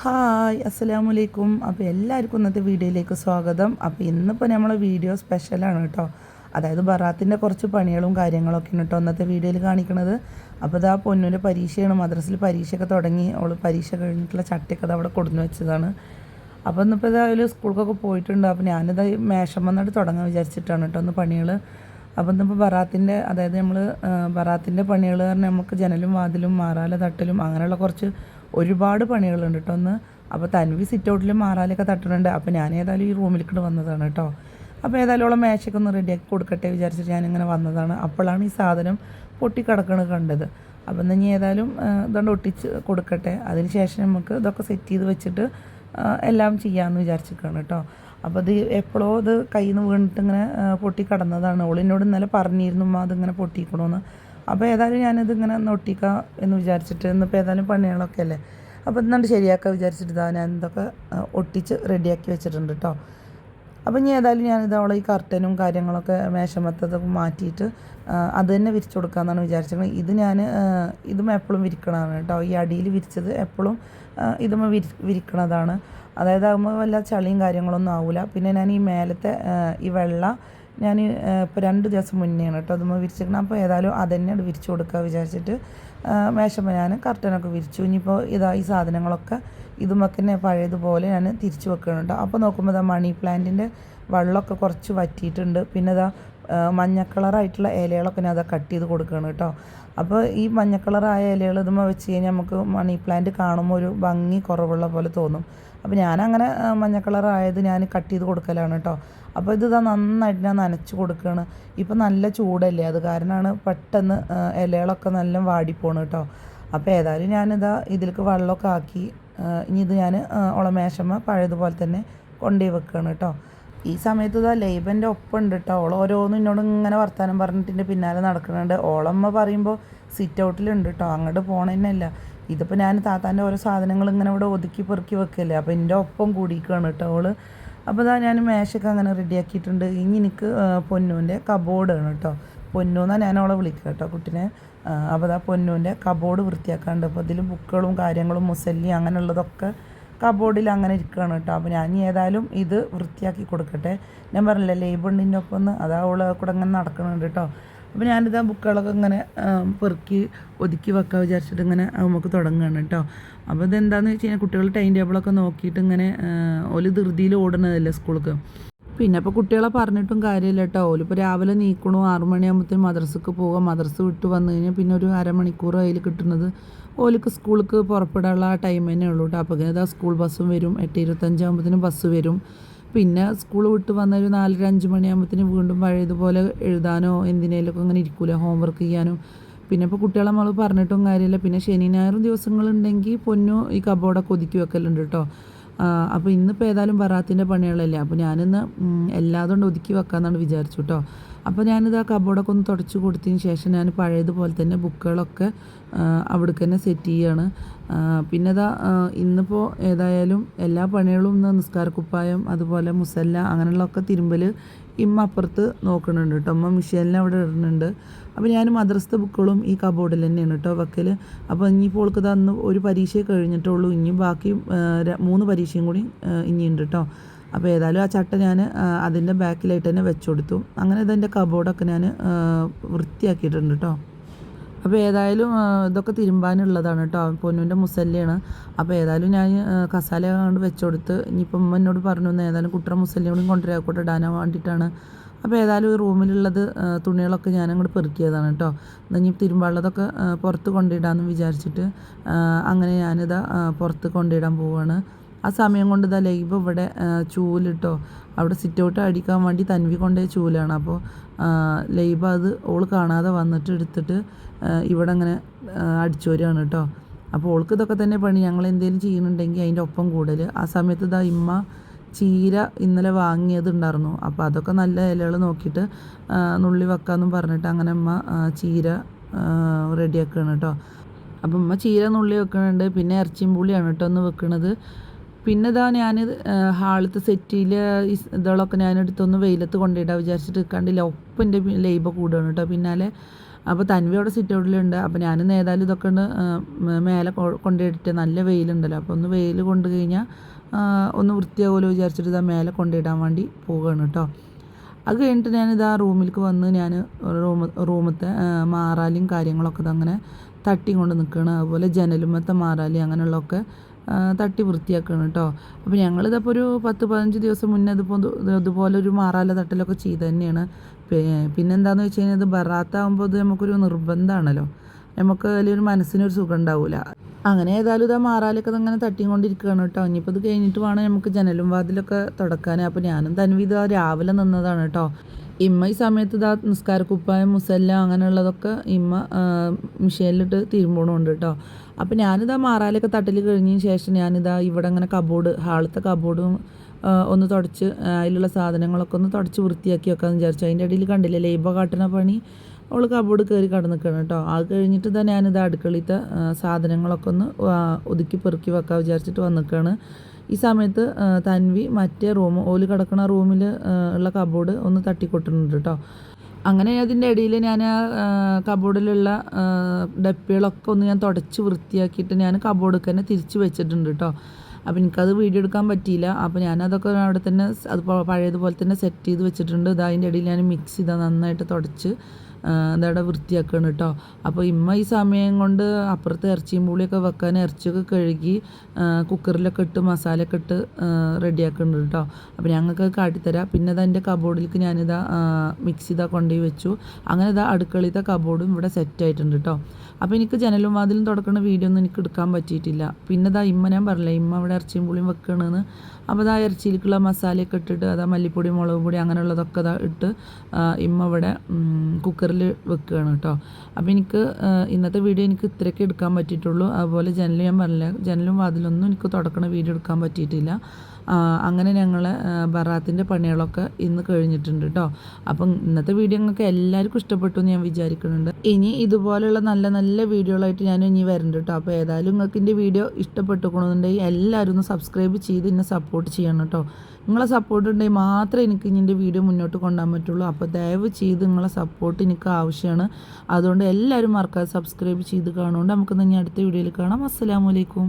Hi അസ്സലാമലൈക്കും. അപ്പോൾ എല്ലാവർക്കും ഇന്നത്തെ വീഡിയോയിലേക്ക് സ്വാഗതം. അപ്പോൾ ഇന്നിപ്പോൾ നമ്മളെ വീഡിയോ സ്പെഷ്യലാണ് കേട്ടോ. അതായത് ബറാത്തിൻ്റെ കുറച്ച് പണികളും കാര്യങ്ങളൊക്കെയാണ് കേട്ടോ ഇന്നത്തെ വീഡിയോയിൽ കാണിക്കുന്നത്. അപ്പോൾ ഇതാ പൊന്നൂൻ്റെ പരീക്ഷയാണ്, മദ്രസയിൽ പരീക്ഷയൊക്കെ തുടങ്ങി. അവൾ പരീക്ഷ കഴിഞ്ഞിട്ടുള്ള ചട്ടിയൊക്കെ അത് അവിടെ കൊടുന്നു വെച്ചതാണ്. അപ്പോൾ ഇന്നിപ്പോൾ ഇതാ അതിൽ സ്കൂൾക്കൊക്കെ പോയിട്ടുണ്ട്. അപ്പോൾ ഞാനിത് മേശം വന്നിട്ട് തുടങ്ങാൻ വിചാരിച്ചിട്ടാണ് കേട്ടോ ഒന്ന് പണികൾ. അപ്പോൾ ഇന്നിപ്പോൾ ബറാത്തിൻ്റെ അതായത് നമ്മൾ ബറാത്തിൻ്റെ പണികൾ പറഞ്ഞാൽ നമുക്ക് ജനലും വാതിലും മാറാല തട്ടലും അങ്ങനെയുള്ള കുറച്ച് ഒരുപാട് പണികളുണ്ട് കേട്ടോ ഒന്ന്. അപ്പോൾ തൻവി സിറ്റ് ഔട്ടിൽ മാറാലൊക്കെ തട്ടുന്നുണ്ട്. അപ്പോൾ ഞാൻ ഏതായാലും ഈ റൂമിലേക്ക് വന്നതാണ് കേട്ടോ. അപ്പോൾ ഏതായാലും ഉള്ള മേശയൊക്കെ ഒന്ന് റെഡിയാക്കി കൊടുക്കട്ടെ വിചാരിച്ചിട്ട് ഞാനിങ്ങനെ വന്നതാണ്. അപ്പോഴാണ് ഈ സാധനം പൊട്ടിക്കിടക്കണത് കണ്ടത്. അപ്പോൾ എന്നാൽ ഇനി ഏതായാലും ഇതുകൊണ്ട് ഒട്ടിച്ച് കൊടുക്കട്ടെ. അതിന് ശേഷം നമുക്ക് ഇതൊക്കെ സെറ്റ് ചെയ്ത് വെച്ചിട്ട് എല്ലാം ചെയ്യാമെന്ന് വിചാരിച്ചിരിക്കുകയാണ് കേട്ടോ. അപ്പോൾ ഇത് എപ്പോഴോ ഇത് കയ്യിൽ നിന്ന് വീണിട്ട് ഇങ്ങനെ പൊട്ടി കടന്നതാണ്. ഓളിനോട് ഇന്നലെ പറഞ്ഞിരുന്നു അതിങ്ങനെ പൊട്ടിക്കണമെന്ന്. അപ്പോൾ ഏതായാലും ഞാനിതിങ്ങനെ ഒട്ടിക്കാം എന്ന് വിചാരിച്ചിട്ട് ഇന്നിപ്പോൾ ഏതായാലും പണികളൊക്കെ അല്ലേ, അപ്പോൾ ഇന്നുകൊണ്ട് ശരിയാക്കാൻ വിചാരിച്ചിട്ട് ഇതാ ഞാൻ ഇതൊക്കെ ഒട്ടിച്ച് റെഡിയാക്കി വെച്ചിട്ടുണ്ട് കേട്ടോ. അപ്പോൾ ഇനി ഏതായാലും ഞാനിത് അവളെ ഈ കർട്ടനും കാര്യങ്ങളൊക്കെ മേശമത്തതൊക്കെ മാറ്റിയിട്ട് അത് തന്നെ വിരിച്ചു കൊടുക്കാമെന്നാണ് വിചാരിച്ചത്. ഇത് ഞാൻ ഇതും എപ്പോഴും വിരിക്കണതാണ് കേട്ടോ. ഈ അടിയിൽ വിരിച്ചത് എപ്പോഴും ഇതും വിരിക്കണതാണ്. അതായത് ആകുമ്പോൾ വല്ല ചളിയും കാര്യങ്ങളൊന്നും ആവില്ല. പിന്നെ ഞാൻ ഈ മേലത്തെ ഈ വെള്ള ഞാൻ ഇപ്പോൾ 2 ദിവസം മുന്നെയാണ് കേട്ടോ അതുമ്പോൾ വിരിച്ചിരിക്കണം. അപ്പോൾ ഏതായാലും അതന്നെ വിരിച്ചു കൊടുക്കുക വിചാരിച്ചിട്ട് മേശമ്മ ഞാൻ കർട്ടനൊക്കെ വിരിച്ചു. ഇനിയിപ്പോൾ ഇതാ ഈ സാധനങ്ങളൊക്കെ ഇതുമൊക്കെ തന്നെ പഴയതുപോലെ ഞാൻ തിരിച്ചു വെക്കണം കേട്ടോ. അപ്പോൾ നോക്കുമ്പോൾ ഇതാ മണി പ്ലാന്റിൻ്റെ വെള്ളമൊക്കെ കുറച്ച് വറ്റിയിട്ടുണ്ട്. പിന്നെ ഇതാ മഞ്ഞ കളറായിട്ടുള്ള ഇലകളൊക്കെ ഞാൻ അത് കട്ട് ചെയ്ത് കൊടുക്കുകയാണ് കേട്ടോ. അപ്പോൾ ഈ മഞ്ഞ കളറായ ഇലകൾ ഇതുമ്പോൾ വെച്ച് കഴിഞ്ഞാൽ നമുക്ക് മണി പ്ലാന്റ് കാണുമ്പോൾ ഒരു ഭംഗി കുറവുള്ള പോലെ തോന്നും. അപ്പോൾ ഞാനങ്ങനെ മഞ്ഞ കളറായത് ഞാൻ കട്ട് ചെയ്ത് കൊടുക്കലാണ് കേട്ടോ. അപ്പോൾ ഇത് നന്നായിട്ട് ഞാൻ നനച്ച് കൊടുക്കുകയാണ്. ഇപ്പം നല്ല ചൂടല്ലേ, അത് കാരണമാണ് പെട്ടെന്ന് ഇലകളൊക്കെ നല്ല വാടിപ്പോണ് കേട്ടോ. അപ്പോൾ ഏതായാലും ഞാനിതാ ഇതിലേക്ക് വെള്ളമൊക്കെ ആക്കി ഇനി ഇത് ഞാൻ മേശമ്മ പഴയതുപോലെ തന്നെ കൊണ്ടുപോയി വെക്കുകയാണ് കേട്ടോ. ഈ സമയത്ത് ഇതാ ലൈബൻ്റെ ഒപ്പം ഉണ്ട് കേട്ടോ. ഓരോന്നും എന്നോട് ഇങ്ങനെ വർത്താനം പറഞ്ഞിട്ട് പിന്നാലെ നടക്കുന്നുണ്ട്. ഓളമ്മ പറയുമ്പോൾ സിറ്റ് ഔട്ടിലുണ്ട് കേട്ടോ, അങ്ങോട്ട് പോകണമെന്നല്ല. ഇതിപ്പോൾ ഞാൻ താത്താൻ്റെ ഓരോ സാധനങ്ങൾ ഇങ്ങനെ ഇവിടെ ഒതുക്കി പെറുക്കി വെക്കല്ലേ, അപ്പോൾ എൻ്റെ ഒപ്പം കൂടിയിരിക്കുകയാണ് കേട്ടോ ഓള്. അപ്പോൾ ഇതാ ഞാൻ മേശയൊക്കെ അങ്ങനെ റെഡിയാക്കിയിട്ടുണ്ട്. ഇനി എനിക്ക് പൊന്നൂൻ്റെ കബോർഡാണ് കേട്ടോ. പൊന്നൂന്നാണ് ഞാൻ അവളെ വിളിക്കുക കേട്ടോ കുട്ടീനെ. അപ്പോൾ ഇതാ പൊന്നൂൻ്റെ കബോർഡ് വൃത്തിയാക്കാണ്ട്. അപ്പോൾ ഇതിൽ ബുക്കുകളും കാര്യങ്ങളും മുസല്ലി അങ്ങനെയുള്ളതൊക്കെ കബോർഡിൽ അങ്ങനെ ഇരിക്കുകയാണ് കേട്ടോ. അപ്പോൾ ഞാൻ ഏതായാലും ഇത് വൃത്തിയാക്കി കൊടുക്കട്ടെ. ഞാൻ പറഞ്ഞില്ലേ ലേബുണ്ടിൻ്റെ ഒപ്പം ഒന്ന് അതാ അവൾ കൂടെ അങ്ങനെ നടക്കുന്നുണ്ട് കേട്ടോ. അപ്പോൾ ഞാനിതാ ബുക്കുകളൊക്കെ ഇങ്ങനെ പെറുക്കി ഒതുക്കി വെക്കാൻ വിചാരിച്ചിട്ട് ഇങ്ങനെ നമുക്ക് തുടങ്ങുകയാണ് കേട്ടോ. അപ്പോൾ ഇതെന്താണെന്ന് വെച്ച് കഴിഞ്ഞാൽ കുട്ടികൾ ടൈം ടേബിളൊക്കെ നോക്കിയിട്ട് ഇങ്ങനെ ഒരു ധൃതിയിൽ ഓടുന്നതല്ലേ സ്കൂൾക്ക്. പിന്നെ അപ്പോൾ കുട്ടികളെ പറഞ്ഞിട്ടും കാര്യമില്ല കേട്ടോ. ഓലിപ്പോൾ രാവിലെ നീക്കണു 6 മണിയാകുമ്പോഴത്തേനും മദ്രസക്ക് പോകാം. മദ്രസ വിട്ട് വന്നു കഴിഞ്ഞാൽ പിന്നെ ഒരു അരമണിക്കൂർ അതിൽ കിട്ടുന്നത് ഓലിക്ക് സ്കൂൾക്ക് പുറപ്പെടാനുള്ള ആ ടൈം തന്നെ ഉള്ളൂ കേട്ടോ. അപ്പോൾ ഇതാ സ്കൂൾ ബസ്സും വരും. 8:25 ആകുമ്പോഴത്തേനും ബസ് വരും. പിന്നെ സ്കൂൾ വിട്ട് വന്നൊരു 4-5 മണിയാകുമ്പോഴത്തേനും വീണ്ടും പഴയതുപോലെ എഴുതാനോ എന്തിനേലൊക്കെ ഇങ്ങനെ ഇരിക്കൂല, ഹോംവർക്ക് ചെയ്യാനും. പിന്നെ ഇപ്പോൾ കുട്ടികളെ നമ്മൾ പറഞ്ഞിട്ടും കാര്യമില്ല. പിന്നെ ശനി ഞായറും ദിവസങ്ങളുണ്ടെങ്കിൽ പൊന്നു ഈ കബോർഡൊക്കെ ഒതുക്കി വെക്കലുണ്ട് കേട്ടോ. അപ്പോൾ ഇന്നിപ്പോൾ ഏതായാലും ബറാത്തിൻ്റെ പണികളല്ലേ, അപ്പോൾ ഞാനിന്ന് എല്ലാതുകൊണ്ട് ഒതുക്കി വെക്കാമെന്നാണ് വിചാരിച്ചു കേട്ടോ. അപ്പോൾ ഞാനിത് ആ കബോർഡൊക്കെ ഒന്ന് തുടച്ച് കൊടുത്തതിന് ശേഷം ഞാൻ പഴയതുപോലെ തന്നെ ബുക്കുകളൊക്കെ അവിടേക്ക് തന്നെ സെറ്റ് ചെയ്യുകയാണ്. പിന്നെ ഇതാ ഇന്നിപ്പോൾ ഏതായാലും എല്ലാ പണികളും ഇന്ന് നിസ്കാരക്കുപ്പായം അതുപോലെ മുസല്ല അങ്ങനെയുള്ളതൊക്കെ തിരുമ്പൽ ഇമ്മ അപ്പുറത്ത് നോക്കുന്നുണ്ട് കേട്ടോ. അമ്മ മിഷീനിൽ അവിടെ ഇടുന്നുണ്ട്. അപ്പോൾ ഞാൻ മദ്രസത്തെ ബുക്കുകളും ഈ കബോർഡിൽ തന്നെയാണ് കേട്ടോ വെക്കൽ. അപ്പോൾ ഇനിയിപ്പോൾ ഓൾക്ക് തന്ന് ഒരു പരീക്ഷ കഴിഞ്ഞിട്ടുള്ളൂ. ഇനി ബാക്കി 3 പരീക്ഷയും കൂടി ഇനിയുണ്ട് കേട്ടോ. അപ്പോൾ ഏതായാലും ആ ചട്ട ഞാൻ അതിൻ്റെ ബാക്കിലായിട്ട് തന്നെ വെച്ച് കൊടുത്തു. അങ്ങനെ ഇതെൻ്റെ കബോർഡൊക്കെ ഞാൻ വൃത്തിയാക്കിയിട്ടുണ്ട് കേട്ടോ. അപ്പോൾ ഏതായാലും ഇതൊക്കെ തിരുമ്പാനുള്ളതാണ് കേട്ടോ. പൊന്നൂൻ്റെ മുസല്ലയാണ്. അപ്പോൾ ഏതായാലും ഞാൻ കസാല കൊണ്ട് വെച്ച് കൊടുത്ത് ഇനിയിപ്പം ഉമ്മ എന്നോട് പറഞ്ഞു ഏതായാലും കുട്ടിയുടെ മുസല്ലയും കൂടി കൊണ്ടുവരാക്കോട്ടെ ഇടാൻ വേണ്ടിയിട്ടാണ്. അപ്പോൾ ഏതായാലും ഈ റൂമിലുള്ളത് തുണികളൊക്കെ ഞാൻ അങ്ങോട്ട് പെറുക്കിയതാണ് കേട്ടോ. ഇനി തിരുമ്പാനുള്ളതൊക്കെ പുറത്ത് കൊണ്ടിടാമെന്ന് വിചാരിച്ചിട്ട് അങ്ങനെ ഞാനിതാ പുറത്ത് കൊണ്ടിടാൻ പോവുകയാണ്. ആ സമയം കൊണ്ട് ഇതാ ലൈബ് ഇവിടെ ചൂലിട്ടോ അവിടെ സിറ്റ് ഔട്ട് അടിക്കാൻ വേണ്ടി തൻവി കൊണ്ടേ ചൂലാണ്. അപ്പോൾ ലൈബ് അത് ഓൾ കാണാതെ വന്നിട്ട് എടുത്തിട്ട് ഇവിടെ അങ്ങനെ അടിച്ചു വരികയാണ് കേട്ടോ. അപ്പോൾ ഓൾക്ക് ഇതൊക്കെ തന്നെ പണി. ഞങ്ങൾ എന്തെങ്കിലും ചെയ്യുന്നുണ്ടെങ്കിൽ അതിൻ്റെ ഒപ്പം കൂടുതൽ. ആ സമയത്ത് ഇതാ ഇമ്മ ചീര ഇന്നലെ വാങ്ങിയതുണ്ടായിരുന്നു. അപ്പോൾ അതൊക്കെ നല്ല ഇലകൾ നോക്കിയിട്ട് നുള്ളി വെക്കാമെന്നും പറഞ്ഞിട്ട് അങ്ങനെ അമ്മ ചീര റെഡിയാക്കുകയാണ് കേട്ടോ. അപ്പം ഉമ്മ ചീര നുള്ളി വെക്കുന്നുണ്ട്. പിന്നെ ഇറച്ചിയും പുളിയാണ് കേട്ടോ ഒന്ന് വെക്കുന്നത്. പിന്നെ ഇതാ ഞാൻ ഹാളത്തെ സെറ്റിൽ ഇതളൊക്കെ ഞാനെടുത്തൊന്ന് വെയിലത്ത് കൊണ്ടിടാൻ വിചാരിച്ചിട്ട് കണ്ടില്ല ഒപ്പം എൻ്റെ ലൈബ കൂടുകയാണ് കേട്ടോ പിന്നാലെ. അപ്പോൾ തൻവി അവിടെ സിറ്റ് ഔട്ടിലുണ്ട്. അപ്പോൾ ഞാനിന്ന് ഏതായാലും ഇതൊക്കെ ഉണ്ട് മേലെ കൊണ്ടിട്ട് നല്ല വെയിലുണ്ടല്ലോ, അപ്പോൾ ഒന്ന് വെയിൽ കൊണ്ട് കഴിഞ്ഞാൽ ഒന്ന് വൃത്തിയാകുമല്ലോ വിചാരിച്ചിട്ട് ഇതാ മേലെ കൊണ്ടിടാൻ വേണ്ടി പോവുകയാണ് കേട്ടോ. അത് കഴിഞ്ഞിട്ട് ഞാനിതാ റൂമിലേക്ക് വന്ന് ഞാൻ റൂമത്തെ മാറാലിയും കാര്യങ്ങളൊക്കെ ഇതങ്ങനെ തട്ടി കൊണ്ട് നിൽക്കുകയാണ്. അതുപോലെ ജനലുമത്തെ മാറാലി അങ്ങനെയുള്ളതൊക്കെ തട്ടി വൃത്തിയാക്കുകയാണ് കേട്ടോ. അപ്പോൾ ഞങ്ങളിതപ്പോൾ ഒരു 10-15 ദിവസം മുന്നേ ഇതുപോലെ ഒരു മാറാല തട്ടലൊക്കെ ചെയ്ത് തന്നെയാണ്. പിന്നെന്താണെന്ന് വെച്ച് കഴിഞ്ഞാൽ ഇത് ബറാത്താകുമ്പോൾ ഇത് നമുക്കൊരു നിർബന്ധമാണല്ലോ, നമുക്ക് അതിലൊരു മനസ്സിനൊരു സുഖം ഉണ്ടാവില്ല. അങ്ങനെ ഏതായാലും ഇതാ മാറാലൊക്കെ അങ്ങനെ തട്ടിക്കൊണ്ടിരിക്കുകയാണ് കേട്ടോ. ഇനിയിപ്പോൾ ഇത് കഴിഞ്ഞിട്ട് വേണം നമുക്ക് ജനലും വാതിലൊക്കെ തുടക്കാൻ. അപ്പോൾ ഞാനും തൻവി ഇതാ രാവിലെ നിന്നതാണ് കേട്ടോ. ഇമ്മ ഈ സമയത്ത് ഇതാ നിസ്കാരക്കുപ്പായം മുസല്ല അങ്ങനെയുള്ളതൊക്കെ ഇമ്മ മിഷീനിലിട്ട് തിരുമ്പണമുണ്ട് കേട്ടോ. അപ്പോൾ ഞാനിതാ മാറാലൊക്കെ തട്ടൽ കഴിഞ്ഞതിന് ശേഷം ഞാനിതാ ഇവിടെ അങ്ങനെ കബോർഡ്, ഹാളത്തെ കബോർഡും ഒന്ന് തുടച്ച് അതിലുള്ള സാധനങ്ങളൊക്കെ ഒന്ന് തുടച്ച് വൃത്തിയാക്കി വെക്കാമെന്ന് വിചാരിച്ചു. അതിൻ്റെ ഇടയിൽ കണ്ടില്ലേ ലൈബ കാട്ടുന്ന പണി, അവൾ കബോർഡ് കയറി കിടന്നിക്കണം കേട്ടോ. അത് കഴിഞ്ഞിട്ട് തന്നെ ഞാനിത് അടുക്കളത്തെ സാധനങ്ങളൊക്കെ ഒന്ന് ഒതുക്കി പെറുക്കി വെക്കാൻ വിചാരിച്ചിട്ട് വന്നിക്കാണ്. ഈ സമയത്ത് തൻവി മറ്റേ ഓല് കിടക്കുന്ന റൂമിൽ ഉള്ള കബോർഡ് ഒന്ന് തട്ടിക്കൊട്ടുന്നുണ്ട് കേട്ടോ. അങ്ങനെ അതിൻ്റെ ഇടയിൽ ഞാൻ കബോർഡിലുള്ള ഡപ്പികളൊക്കെ ഒന്ന് ഞാൻ തുടച്ച് വൃത്തിയാക്കിയിട്ട് ഞാൻ കബോർഡിൽ തന്നെ തിരിച്ച് വെച്ചിട്ടുണ്ട് കേട്ടോ. അപ്പോൾ എനിക്കത് വീഡിയോ എടുക്കാൻ പറ്റിയില്ല. അപ്പോൾ ഞാനതൊക്കെ അവിടെ തന്നെ അത് പഴയതുപോലെ തന്നെ സെറ്റ് ചെയ്ത് വെച്ചിട്ടുണ്ട്. അതിൻ്റെ ഇടയിൽ ഞാൻ മിക്സ് ചെയ്താൽ നന്നായിട്ട് തുടച്ച് അതവിടെ വൃത്തിയാക്കണം കേട്ടോ. അപ്പോൾ ഇമ്മ ഈ സമയം കൊണ്ട് അപ്പുറത്ത് ഇറച്ചിയും പുളിയൊക്കെ വെക്കാൻ ഇറച്ചിയൊക്കെ കഴുകി കുക്കറിലൊക്കെ ഇട്ട് മസാലയൊക്കെ ഇട്ട് റെഡിയാക്കുന്നുണ്ട് കേട്ടോ. അപ്പോൾ ഞങ്ങൾക്ക് കാട്ടിത്തരാം. പിന്നെ അതിൻ്റെ കബോർഡിലേക്ക് ഞാനിതാ മിക്സ് ചെയ്താൽ കൊണ്ടുപോയി വെച്ചു. അങ്ങനെ ഇതാ അടുക്കളത്തെ കബോർഡും ഇവിടെ സെറ്റായിട്ടുണ്ട് കേട്ടോ. അപ്പോൾ എനിക്ക് ജനലും വാതിലും തുടക്കുന്ന വീഡിയോ ഒന്നും എനിക്ക് എടുക്കാൻ പറ്റിയിട്ടില്ല. പിന്നെ ഇതാ ഇമ്മ ഞാൻ പറഞ്ഞില്ല, ഇമ്മ ഇവിടെ ഇറച്ചിയും പുളിയും വെക്കണമെന്ന്. അപ്പോൾ അതാ ഇറച്ചിയിലേക്കുള്ള മസാലയൊക്കെ ഇട്ടിട്ട് അതാ മല്ലിപ്പൊടി മുളക് പൊടി അങ്ങനെയുള്ളതൊക്കെ അതാ ഇട്ട് ഇമ്മ ഇവിടെ കുക്കറിൽ വെക്കുകയാണ് കേട്ടോ. അപ്പോൾ എനിക്ക് ഇന്നത്തെ വീഡിയോ എനിക്ക് ഇത്രയൊക്കെ എടുക്കാൻ പറ്റിയിട്ടുള്ളൂ. അതുപോലെ ജനൽ ഞാൻ പറഞ്ഞില്ല, ജനലും വാതിലൊന്നും എനിക്ക് തുടക്കണ വീഡിയോ എടുക്കാൻ പറ്റിയിട്ടില്ല. അങ്ങനെ ഞങ്ങൾ ബറാത്തിൻ്റെ പണികളൊക്കെ ഇന്ന് കഴിഞ്ഞിട്ടുണ്ട് കേട്ടോ. അപ്പം ഇന്നത്തെ വീഡിയോ നിങ്ങൾക്ക് എല്ലാവർക്കും ഇഷ്ടപ്പെട്ടു എന്ന് ഞാൻ വിചാരിക്കുന്നുണ്ട്. ഇനി ഇതുപോലെയുള്ള നല്ല നല്ല വീഡിയോകളായിട്ട് ഞാൻ ഇനി വരുന്നുണ്ട് കേട്ടോ. അപ്പോൾ ഏതായാലും നിങ്ങൾക്ക് എൻ്റെ വീഡിയോ ഇഷ്ടപ്പെട്ടുകൊണ്ടെന്നുണ്ടെങ്കിൽ എല്ലാവരും ഒന്ന് സബ്സ്ക്രൈബ് ചെയ്ത് എന്നെ സപ്പോർട്ട് ചെയ്യണം കേട്ടോ. നിങ്ങളെ സപ്പോർട്ട് ഉണ്ടെങ്കിൽ മാത്രമേ എനിക്ക് ഇതിൻ്റെ വീഡിയോ മുന്നോട്ട് കൊണ്ടുപോകാൻ പറ്റുള്ളൂ. അപ്പോൾ ദയവ് ചെയ്ത് നിങ്ങളെ സപ്പോർട്ട് എനിക്ക് ആവശ്യമാണ്. അതുകൊണ്ട് എല്ലാവരും മറക്കാതെ സബ്സ്ക്രൈബ് ചെയ്ത് കാണുകൊണ്ട് നമുക്ക് ഇനി അടുത്ത വീഡിയോയിൽ കാണാം. അസ്സലാമു അലൈക്കും.